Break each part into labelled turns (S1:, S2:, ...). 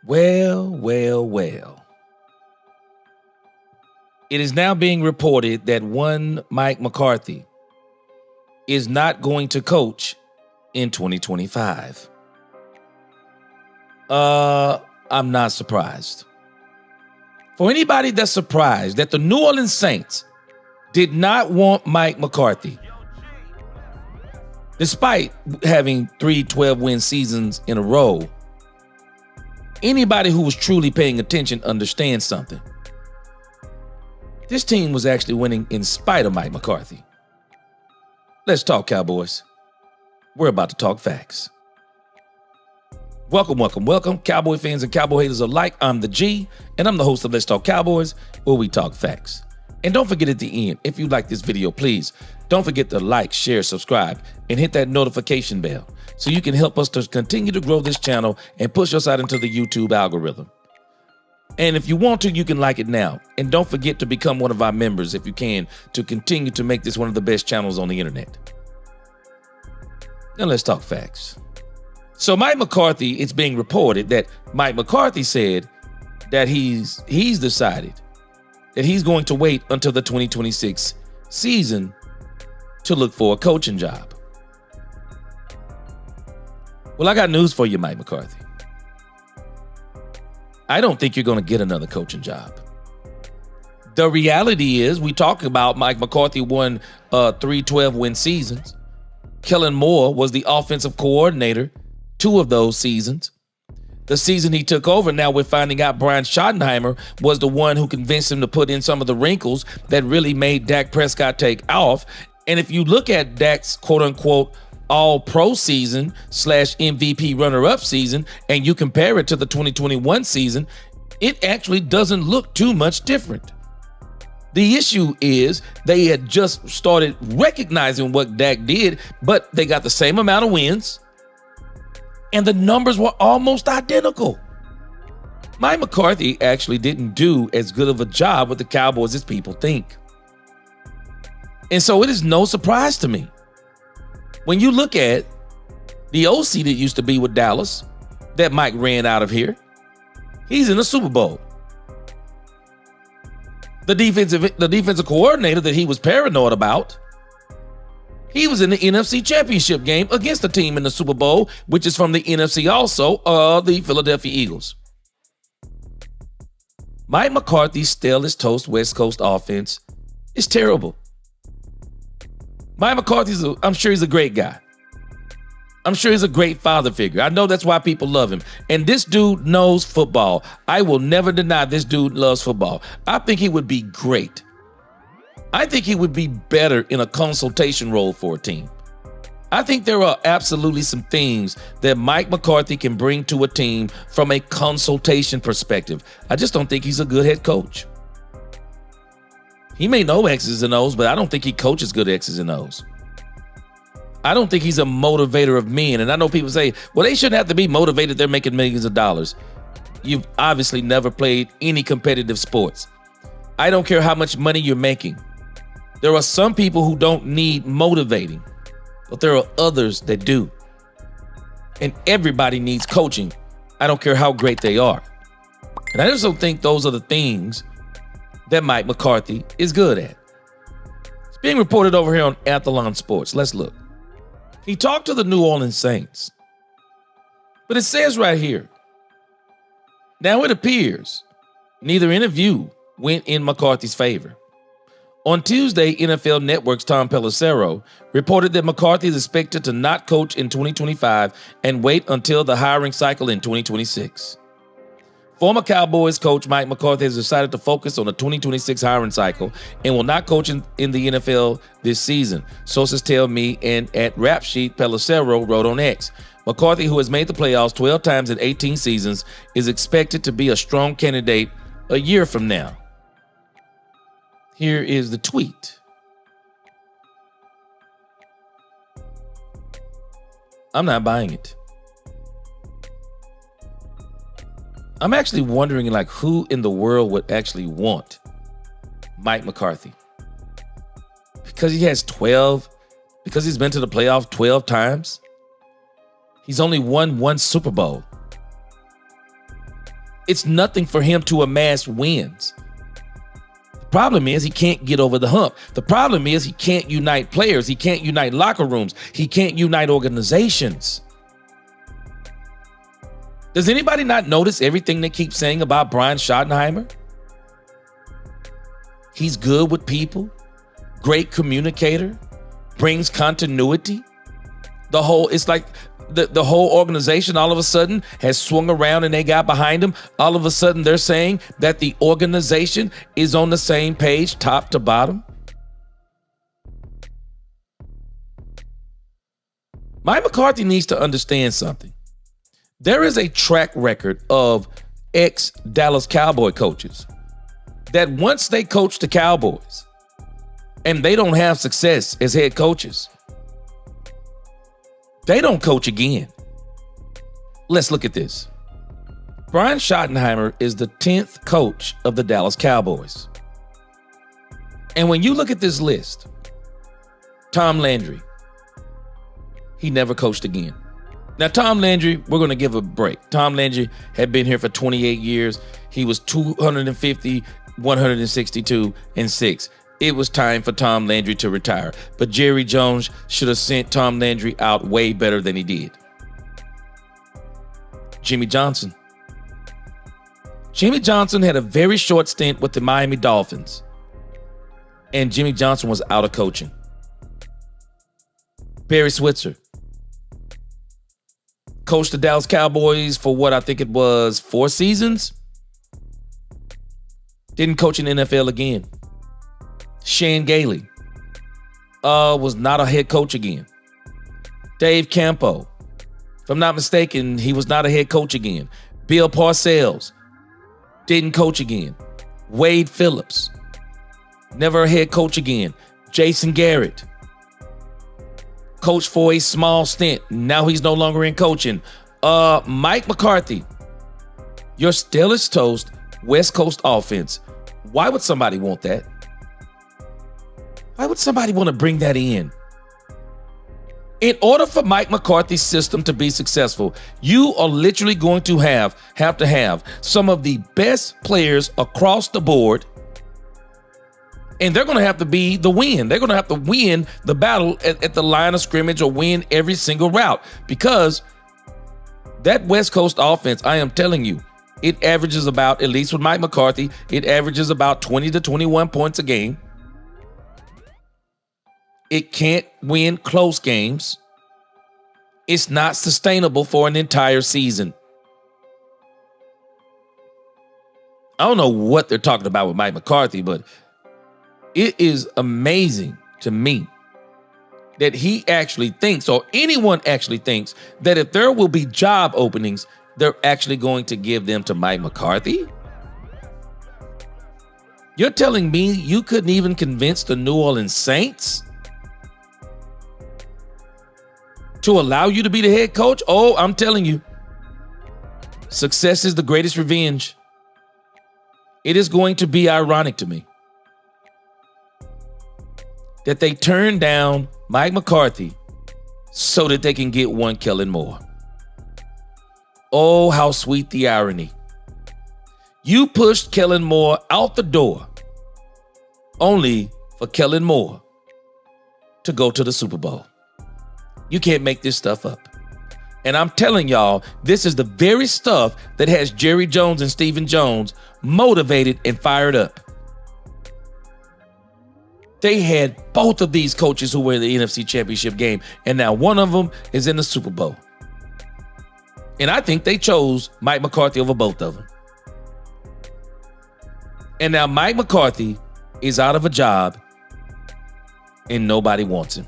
S1: Well, well, well. It is now being reported that one Mike McCarthy is not going to coach in 2025. I'm not surprised. For anybody that's surprised that the New Orleans Saints did not want Mike McCarthy, despite having 3 12-win seasons in a row, anybody who was truly paying attention understands something. This team was actually winning in spite of Mike McCarthy. Let's talk Cowboys. We're about to talk facts. Welcome, welcome, welcome, Cowboy fans and Cowboy haters alike. I'm the G, and I'm the host of Let's Talk Cowboys, where we talk facts. And don't forget at the end, if you like this video, please don't forget to like, share, subscribe, and hit that notification bell so you can help us to continue to grow this channel and push us out into the YouTube algorithm. And if you want to, you can like it now. And don't forget to become one of our members if you can, to continue to make this one of the best channels on the internet. Now let's talk facts. So Mike McCarthy, it's being reported that Mike McCarthy said that he's decided that he's going to wait until the 2026 season to look for a coaching job. Well, I got news for you, Mike McCarthy. I don't think you're going to get another coaching job. The reality is, we talk about Mike McCarthy won 3 12-win seasons. Kellen Moore was the offensive coordinator 2 of those seasons. The season he took over, now we're finding out Brian Schottenheimer was the one who convinced him to put in some of the wrinkles that really made Dak Prescott take off. And if you look at Dak's quote-unquote all-pro season / MVP runner-up season, and you compare it to the 2021 season, it actually doesn't look too much different. The issue is they had just started recognizing what Dak did, but they got the same amount of wins, and the numbers were almost identical. Mike McCarthy actually didn't do as good of a job with the Cowboys as people think. And so it is no surprise to me. When you look at the OC that used to be with Dallas, that Mike ran out of here, he's in the Super Bowl. The defensive coordinator that he was paranoid about, he was in the NFC Championship game against the team in the Super Bowl, which is from the NFC also, the Philadelphia Eagles. Mike McCarthy's stale-as-toast West Coast offense is terrible. Mike McCarthy's, I'm sure he's a great guy. I'm sure he's a great father figure. I know that's why people love him. And this dude knows football. I will never deny this dude loves football. I think he would be great. I think he would be better in a consultation role for a team. I think there are absolutely some things that Mike McCarthy can bring to a team from a consultation perspective. I just don't think he's a good head coach. He may know X's and O's, but I don't think he coaches good X's and O's. I don't think he's a motivator of men. And I know people say, well, they shouldn't have to be motivated. They're making millions of dollars. You've obviously never played any competitive sports. I don't care how much money you're making. There are some people who don't need motivating, but there are others that do. And everybody needs coaching. I don't care how great they are. And I just don't think those are the things that Mike McCarthy is good at. It's being reported over here on Athlon Sports. Let's look. He talked to the New Orleans Saints, but it says right here, now it appears neither interview went in McCarthy's favor. On Tuesday, NFL Network's Tom Pelissero reported that McCarthy is expected to not coach in 2025 and wait until the hiring cycle in 2026. Former Cowboys coach Mike McCarthy has decided to focus on the 2026 hiring cycle and will not coach in the NFL this season, sources tell me, and at Rap Sheet, Pelissero wrote on X. McCarthy, who has made the playoffs 12 times in 18 seasons, is expected to be a strong candidate a year from now. Here is the tweet. I'm not buying it. I'm actually wondering, who in the world would actually want Mike McCarthy? Because he has 12, because he's been to the playoffs 12 times. He's only won 1 Super Bowl. It's nothing for him to amass wins. The problem is he can't get over the hump. The problem is he can't unite players. He can't unite locker rooms. He can't unite organizations. Does anybody not notice everything they keep saying about Brian Schottenheimer? He's good with people, great communicator, brings continuity. It's like the whole organization all of a sudden has swung around and they got behind him. All of a sudden they're saying that the organization is on the same page, top to bottom. Mike McCarthy needs to understand something. There is a track record of ex-Dallas Cowboy coaches that once they coach the Cowboys and they don't have success as head coaches, they don't coach again. Let's look at this. Brian Schottenheimer is the 10th coach of the Dallas Cowboys. And when you look at this list, Tom Landry, he never coached again. Now, Tom Landry, we're going to give a break. Tom Landry had been here for 28 years. He was 250, 162, and 6. It was time for Tom Landry to retire. But Jerry Jones should have sent Tom Landry out way better than he did. Jimmy Johnson. Jimmy Johnson had a very short stint with the Miami Dolphins. And Jimmy Johnson was out of coaching. Barry Switzer. Coached the Dallas Cowboys for what I think it was 4 seasons. Didn't coach in the NFL again. Shane Gailey was not a head coach again. Dave Campo, if I'm not mistaken, he was not a head coach again. Bill Parcells didn't coach again. Wade Phillips, never a head coach again. Jason Garrett, coached for a small stint. Now he's no longer in coaching. Mike McCarthy, your Steelers toast West Coast offense. Why would somebody want that? Why would somebody want to bring that in? In order for Mike McCarthy's system to be successful, you are literally going to have to have some of the best players across the board, and they're going to have to be the win. They're going to have to win the battle at the line of scrimmage or win every single route, because that West Coast offense, I am telling you, it averages about, at least with Mike McCarthy, it averages about 20 to 21 points a game. It can't win close games. It's not sustainable for an entire season. I don't know what they're talking about with Mike McCarthy, but it is amazing to me that he actually thinks, or anyone actually thinks, that if there will be job openings, they're actually going to give them to Mike McCarthy. You're telling me you couldn't even convince the New Orleans Saints to allow you to be the head coach? Oh, I'm telling you, success is the greatest revenge. It is going to be ironic to me that they turned down Mike McCarthy so that they can get one Kellen Moore. Oh, how sweet the irony. You pushed Kellen Moore out the door only for Kellen Moore to go to the Super Bowl. You can't make this stuff up. And I'm telling y'all, this is the very stuff that has Jerry Jones and Stephen Jones motivated and fired up. They had both of these coaches who were in the NFC Championship game, and now one of them is in the Super Bowl. And I think they chose Mike McCarthy over both of them. And now Mike McCarthy is out of a job and nobody wants him.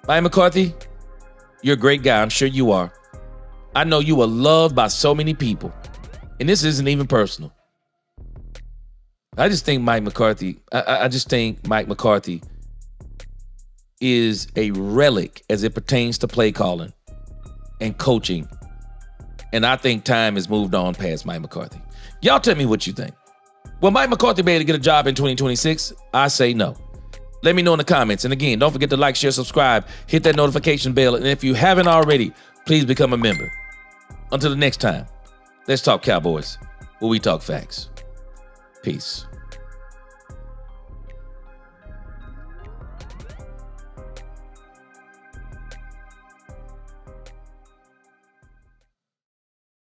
S1: Mike McCarthy, you're a great guy. I'm sure you are. I know you are loved by so many people. And this isn't even personal. I just think Mike McCarthy is a relic as it pertains to play calling and coaching. And I think time has moved on past Mike McCarthy. Y'all tell me what you think. Will Mike McCarthy be able to get a job in 2026? I say no. Let me know in the comments. And again, don't forget to like, share, subscribe, hit that notification bell. And if you haven't already, please become a member. Until the next time, Let's talk Cowboys. Where we talk facts. Peace.